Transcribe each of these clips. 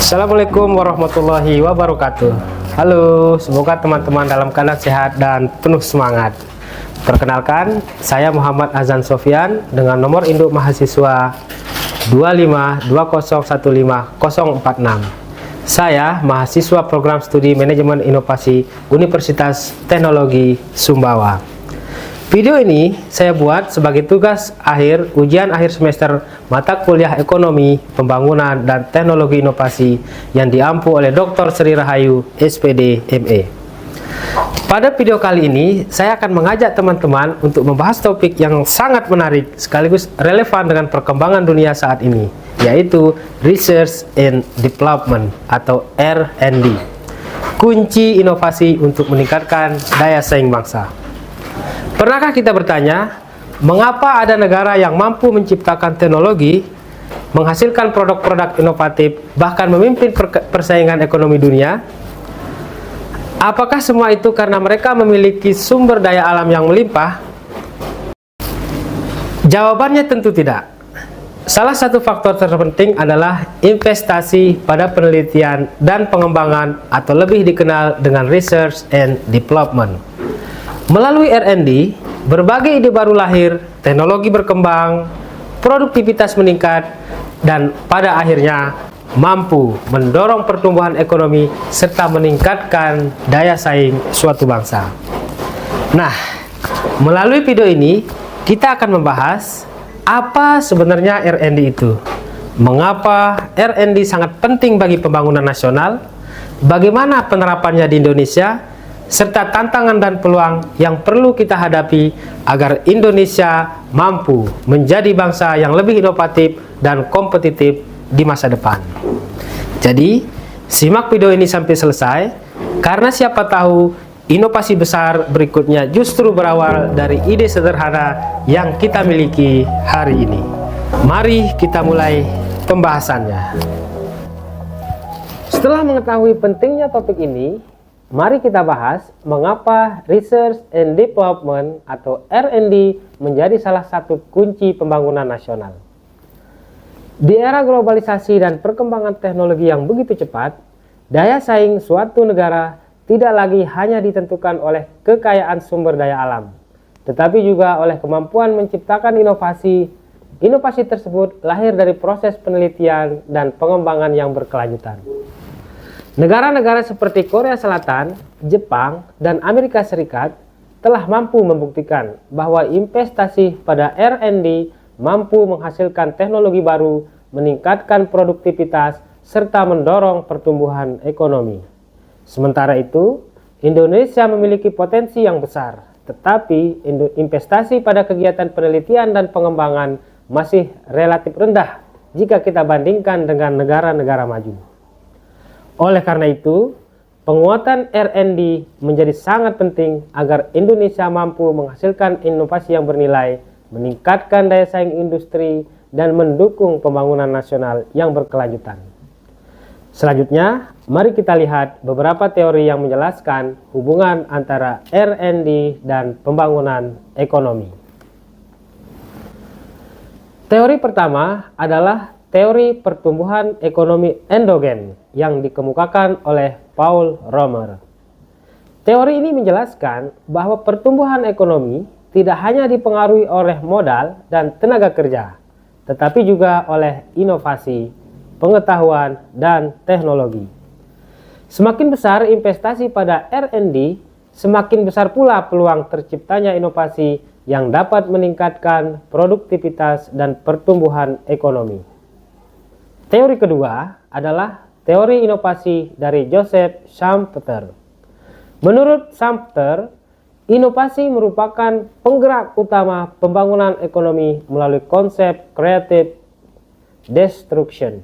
Assalamualaikum warahmatullahi wabarakatuh. Halo, semoga teman-teman dalam keadaan sehat dan penuh semangat. Perkenalkan, saya Muhammad Azan Sofyan dengan nomor induk mahasiswa 252015046. Saya mahasiswa program studi manajemen inovasi Universitas Teknologi Sumbawa. Video ini saya buat sebagai tugas akhir ujian akhir semester mata kuliah Ekonomi, Pembangunan, dan Teknologi Inovasi yang diampu oleh Dr. Sri Rahayu, SPD, ME. Pada video kali ini, saya akan mengajak teman-teman untuk membahas topik yang sangat menarik sekaligus relevan dengan perkembangan dunia saat ini, yaitu Research and Development atau R&D. Kunci inovasi untuk meningkatkan daya saing bangsa. Pernahkah kita bertanya, mengapa ada negara yang mampu menciptakan teknologi, menghasilkan produk-produk inovatif, bahkan memimpin persaingan ekonomi dunia? Apakah semua itu karena mereka memiliki sumber daya alam yang melimpah? Jawabannya tentu tidak. Salah satu faktor terpenting adalah investasi pada penelitian dan pengembangan atau lebih dikenal dengan Research and Development. Melalui R&D, berbagai ide baru lahir, teknologi berkembang, produktivitas meningkat, dan pada akhirnya mampu mendorong pertumbuhan ekonomi serta meningkatkan daya saing suatu bangsa. Nah, melalui video ini, kita akan membahas apa sebenarnya R&D itu, mengapa R&D sangat penting bagi pembangunan nasional, bagaimana penerapannya di Indonesia, serta tantangan dan peluang yang perlu kita hadapi agar Indonesia mampu menjadi bangsa yang lebih inovatif dan kompetitif di masa depan. Jadi, simak video ini sampai selesai, karena siapa tahu inovasi besar berikutnya justru berawal dari ide sederhana yang kita miliki hari ini. Mari kita mulai pembahasannya. Setelah mengetahui pentingnya topik ini, mari kita bahas mengapa Research and Development atau R&D menjadi salah satu kunci pembangunan nasional. Di era globalisasi dan perkembangan teknologi yang begitu cepat, daya saing suatu negara tidak lagi hanya ditentukan oleh kekayaan sumber daya alam, tetapi juga oleh kemampuan menciptakan inovasi. Inovasi tersebut lahir dari proses penelitian dan pengembangan yang berkelanjutan. Negara-negara seperti Korea Selatan, Jepang, dan Amerika Serikat telah mampu membuktikan bahwa investasi pada R&D mampu menghasilkan teknologi baru, meningkatkan produktivitas, serta mendorong pertumbuhan ekonomi. Sementara itu, Indonesia memiliki potensi yang besar, tetapi investasi pada kegiatan penelitian dan pengembangan masih relatif rendah jika kita bandingkan dengan negara-negara maju. Oleh karena itu, penguatan R&D menjadi sangat penting agar Indonesia mampu menghasilkan inovasi yang bernilai, meningkatkan daya saing industri, dan mendukung pembangunan nasional yang berkelanjutan. Selanjutnya, mari kita lihat beberapa teori yang menjelaskan hubungan antara R&D dan pembangunan ekonomi. Teori pertama adalah teori pertumbuhan ekonomi endogen yang dikemukakan oleh Paul Romer. Teori ini menjelaskan bahwa pertumbuhan ekonomi tidak hanya dipengaruhi oleh modal dan tenaga kerja, tetapi juga oleh inovasi, pengetahuan, dan teknologi. Semakin besar investasi pada R&D, semakin besar pula peluang terciptanya inovasi yang dapat meningkatkan produktivitas dan pertumbuhan ekonomi. Teori kedua adalah teori inovasi dari Joseph Schumpeter. Menurut Schumpeter, inovasi merupakan penggerak utama pembangunan ekonomi melalui konsep creative destruction,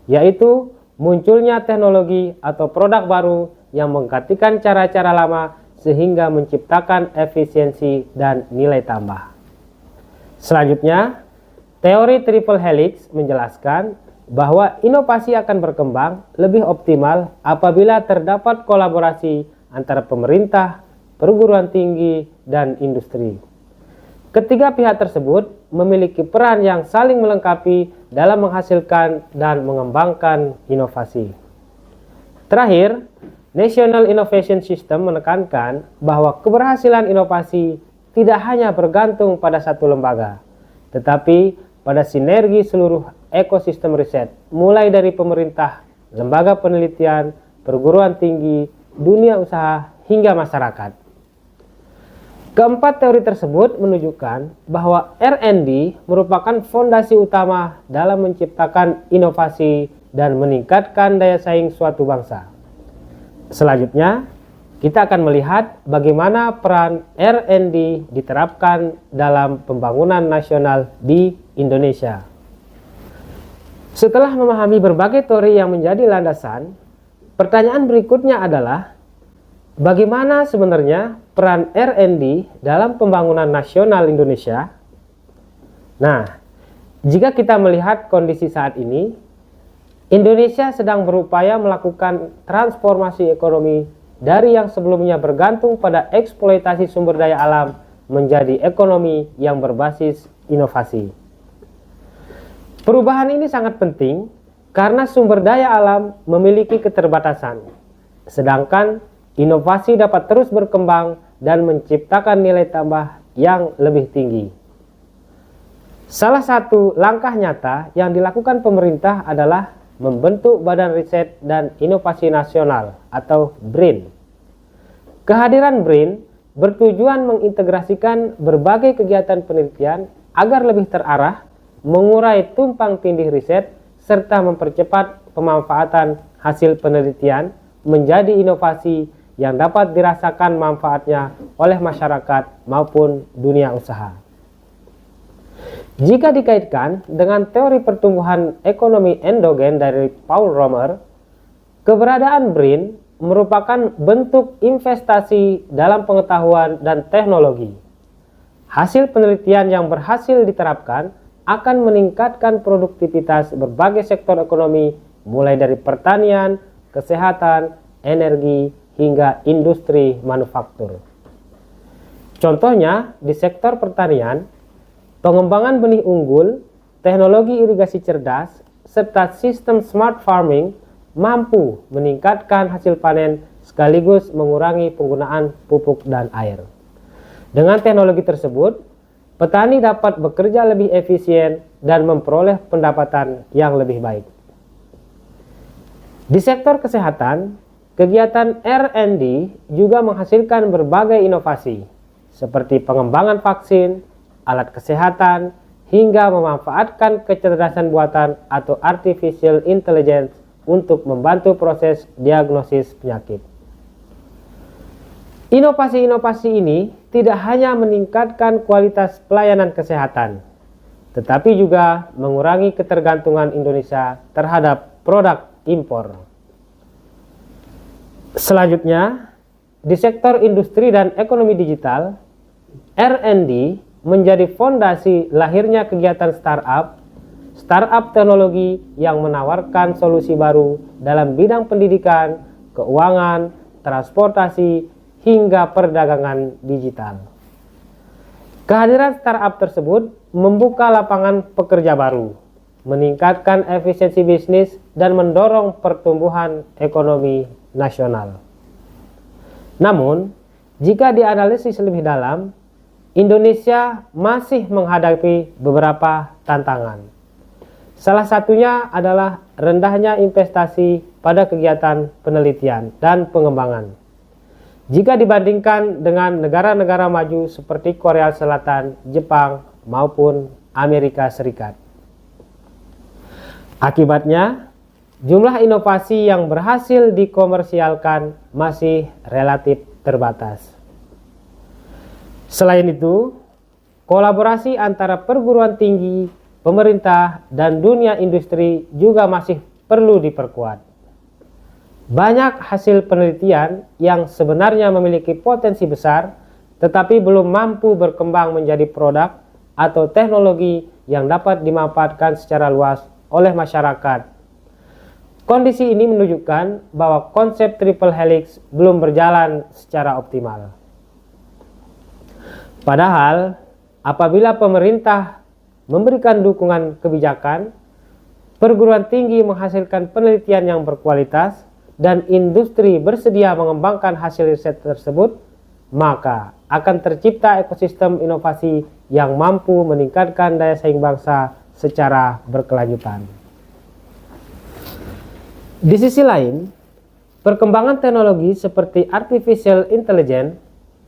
yaitu munculnya teknologi atau produk baru yang menggantikan cara-cara lama sehingga menciptakan efisiensi dan nilai tambah. Selanjutnya, teori triple helix menjelaskan bahwa inovasi akan berkembang lebih optimal apabila terdapat kolaborasi antara pemerintah, perguruan tinggi, dan industri. Ketiga pihak tersebut memiliki peran yang saling melengkapi dalam menghasilkan dan mengembangkan inovasi. Terakhir, National Innovation System menekankan bahwa keberhasilan inovasi tidak hanya bergantung pada satu lembaga, tetapi pada sinergi seluruh ekosistem riset, mulai dari pemerintah, lembaga penelitian, perguruan tinggi, dunia usaha, hingga masyarakat. Keempat teori tersebut menunjukkan bahwa R&D merupakan fondasi utama dalam menciptakan inovasi dan meningkatkan daya saing suatu bangsa. Selanjutnya, kita akan melihat bagaimana peran R&D diterapkan dalam pembangunan nasional di Indonesia. Setelah memahami berbagai teori yang menjadi landasan, pertanyaan berikutnya adalah, bagaimana sebenarnya peran R&D dalam pembangunan nasional Indonesia? Nah, jika kita melihat kondisi saat ini, Indonesia sedang berupaya melakukan transformasi ekonomi dari yang sebelumnya bergantung pada eksploitasi sumber daya alam menjadi ekonomi yang berbasis inovasi. Perubahan ini sangat penting karena sumber daya alam memiliki keterbatasan, sedangkan inovasi dapat terus berkembang dan menciptakan nilai tambah yang lebih tinggi. Salah satu langkah nyata yang dilakukan pemerintah adalah membentuk Badan Riset dan Inovasi Nasional atau BRIN. Kehadiran BRIN bertujuan mengintegrasikan berbagai kegiatan penelitian agar lebih terarah, mengurai tumpang tindih riset, serta mempercepat pemanfaatan hasil penelitian menjadi inovasi yang dapat dirasakan manfaatnya oleh masyarakat maupun dunia usaha. Jika dikaitkan dengan teori pertumbuhan ekonomi endogen dari Paul Romer, keberadaan BRIN merupakan bentuk investasi dalam pengetahuan dan teknologi. Hasil penelitian yang berhasil diterapkan akan meningkatkan produktivitas berbagai sektor ekonomi, mulai dari pertanian, kesehatan, energi, hingga industri manufaktur. Contohnya, di sektor pertanian, pengembangan benih unggul, teknologi irigasi cerdas, serta sistem smart farming mampu meningkatkan hasil panen sekaligus mengurangi penggunaan pupuk dan air. Dengan teknologi tersebut, petani dapat bekerja lebih efisien dan memperoleh pendapatan yang lebih baik. Di sektor kesehatan, kegiatan R&D juga menghasilkan berbagai inovasi, seperti pengembangan vaksin, alat kesehatan, hingga memanfaatkan kecerdasan buatan atau artificial intelligence untuk membantu proses diagnosis penyakit. Inovasi-inovasi ini tidak hanya meningkatkan kualitas pelayanan kesehatan, tetapi juga mengurangi ketergantungan Indonesia terhadap produk impor. Selanjutnya, di sektor industri dan ekonomi digital, R&D menjadi fondasi lahirnya kegiatan startup teknologi yang menawarkan solusi baru dalam bidang pendidikan, keuangan, transportasi, hingga perdagangan digital. Kehadiran startup tersebut membuka lapangan pekerja baru, meningkatkan efisiensi bisnis, dan mendorong pertumbuhan ekonomi nasional. Namun, jika dianalisis lebih dalam, Indonesia masih menghadapi beberapa tantangan. Salah satunya adalah rendahnya investasi pada kegiatan penelitian dan pengembangan. Jika dibandingkan dengan negara-negara maju seperti Korea Selatan, Jepang, maupun Amerika Serikat. Akibatnya, jumlah inovasi yang berhasil dikomersialkan masih relatif terbatas. Selain itu, kolaborasi antara perguruan tinggi, pemerintah, dan dunia industri juga masih perlu diperkuat. Banyak hasil penelitian yang sebenarnya memiliki potensi besar, tetapi belum mampu berkembang menjadi produk atau teknologi yang dapat dimanfaatkan secara luas oleh masyarakat. Kondisi ini menunjukkan bahwa konsep triple helix belum berjalan secara optimal. Padahal, apabila pemerintah memberikan dukungan kebijakan, perguruan tinggi menghasilkan penelitian yang berkualitas, dan industri bersedia mengembangkan hasil riset tersebut, maka akan tercipta ekosistem inovasi yang mampu meningkatkan daya saing bangsa secara berkelanjutan. Di sisi lain, perkembangan teknologi seperti artificial intelligence,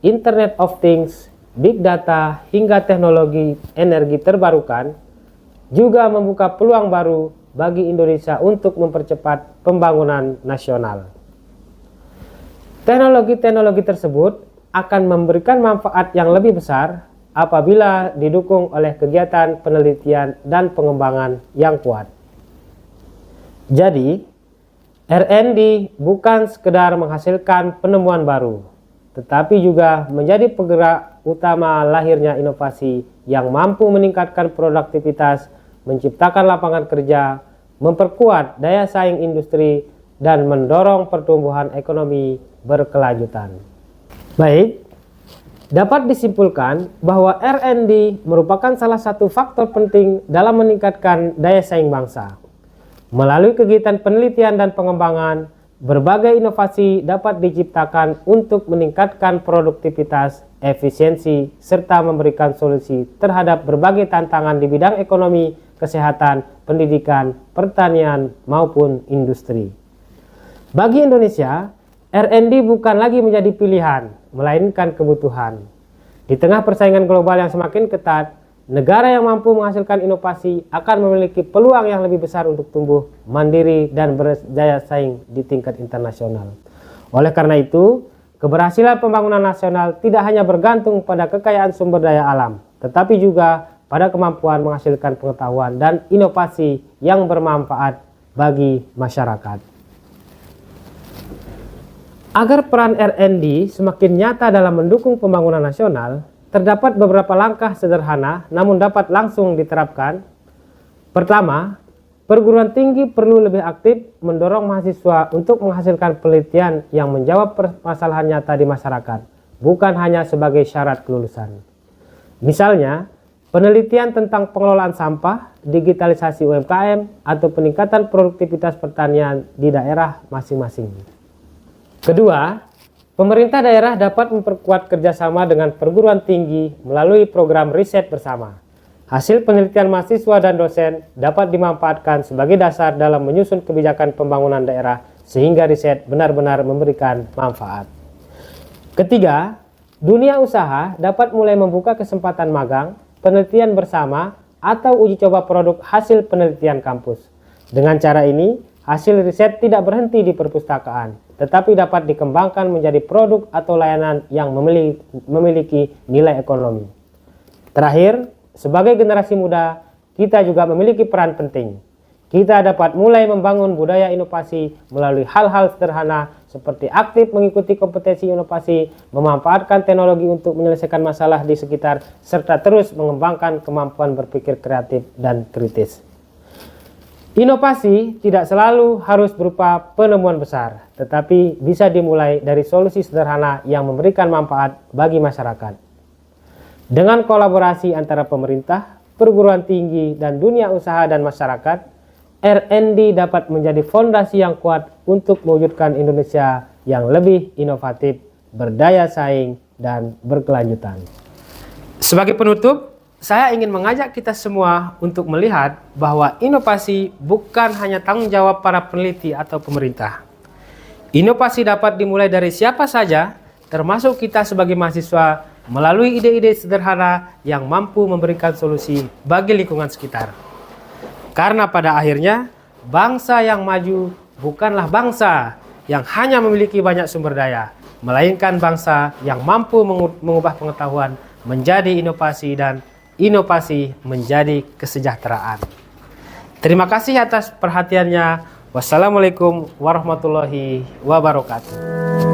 Internet of Things, Big Data, hingga teknologi energi terbarukan juga membuka peluang baru bagi Indonesia untuk mempercepat pembangunan nasional. Teknologi-teknologi tersebut akan memberikan manfaat yang lebih besar apabila didukung oleh kegiatan penelitian dan pengembangan yang kuat. Jadi, R&D bukan sekedar menghasilkan penemuan baru, tetapi juga menjadi penggerak utama lahirnya inovasi yang mampu meningkatkan produktivitas, menciptakan lapangan kerja, memperkuat daya saing industri, dan mendorong pertumbuhan ekonomi berkelanjutan. Baik, dapat disimpulkan bahwa R&D merupakan salah satu faktor penting dalam meningkatkan daya saing bangsa. Melalui kegiatan penelitian dan pengembangan, berbagai inovasi dapat diciptakan untuk meningkatkan produktivitas, efisiensi, serta memberikan solusi terhadap berbagai tantangan di bidang ekonomi, kesehatan, pendidikan, pertanian, maupun industri. Bagi Indonesia, R&D bukan lagi menjadi pilihan, melainkan kebutuhan. Di tengah persaingan global yang semakin ketat, negara yang mampu menghasilkan inovasi akan memiliki peluang yang lebih besar untuk tumbuh mandiri dan berdaya saing di tingkat internasional. Oleh karena itu, keberhasilan pembangunan nasional tidak hanya bergantung pada kekayaan sumber daya alam, tetapi juga pada kemampuan menghasilkan pengetahuan dan inovasi yang bermanfaat bagi masyarakat. Agar peran R&D semakin nyata dalam mendukung pembangunan nasional, terdapat beberapa langkah sederhana namun dapat langsung diterapkan. Pertama, perguruan tinggi perlu lebih aktif mendorong mahasiswa untuk menghasilkan penelitian yang menjawab permasalahan nyata di masyarakat, bukan hanya sebagai syarat kelulusan. Misalnya, penelitian tentang pengelolaan sampah, digitalisasi UMKM, atau peningkatan produktivitas pertanian di daerah masing-masing. Kedua, pemerintah daerah dapat memperkuat kerjasama dengan perguruan tinggi melalui program riset bersama. Hasil penelitian mahasiswa dan dosen dapat dimanfaatkan sebagai dasar dalam menyusun kebijakan pembangunan daerah sehingga riset benar-benar memberikan manfaat. Ketiga, dunia usaha dapat mulai membuka kesempatan magang, penelitian bersama, atau uji coba produk hasil penelitian kampus. Dengan cara ini, hasil riset tidak berhenti di perpustakaan, tetapi dapat dikembangkan menjadi produk atau layanan yang memiliki nilai ekonomi. Terakhir, sebagai generasi muda, kita juga memiliki peran penting. Kita dapat mulai membangun budaya inovasi melalui hal-hal sederhana seperti aktif mengikuti kompetensi inovasi, memanfaatkan teknologi untuk menyelesaikan masalah di sekitar, serta terus mengembangkan kemampuan berpikir kreatif dan kritis. Inovasi tidak selalu harus berupa penemuan besar, tetapi bisa dimulai dari solusi sederhana yang memberikan manfaat bagi masyarakat. Dengan kolaborasi antara pemerintah, perguruan tinggi, dan dunia usaha dan masyarakat, R&D dapat menjadi fondasi yang kuat untuk mewujudkan Indonesia yang lebih inovatif, berdaya saing, dan berkelanjutan. Sebagai penutup, saya ingin mengajak kita semua untuk melihat bahwa inovasi bukan hanya tanggung jawab para peneliti atau pemerintah. Inovasi dapat dimulai dari siapa saja, termasuk kita sebagai mahasiswa, melalui ide-ide sederhana yang mampu memberikan solusi bagi lingkungan sekitar. Karena pada akhirnya, bangsa yang maju bukanlah bangsa yang hanya memiliki banyak sumber daya, melainkan bangsa yang mampu mengubah pengetahuan menjadi inovasi dan inovasi menjadi kesejahteraan. Terima kasih atas perhatiannya. Wassalamualaikum warahmatullahi wabarakatuh.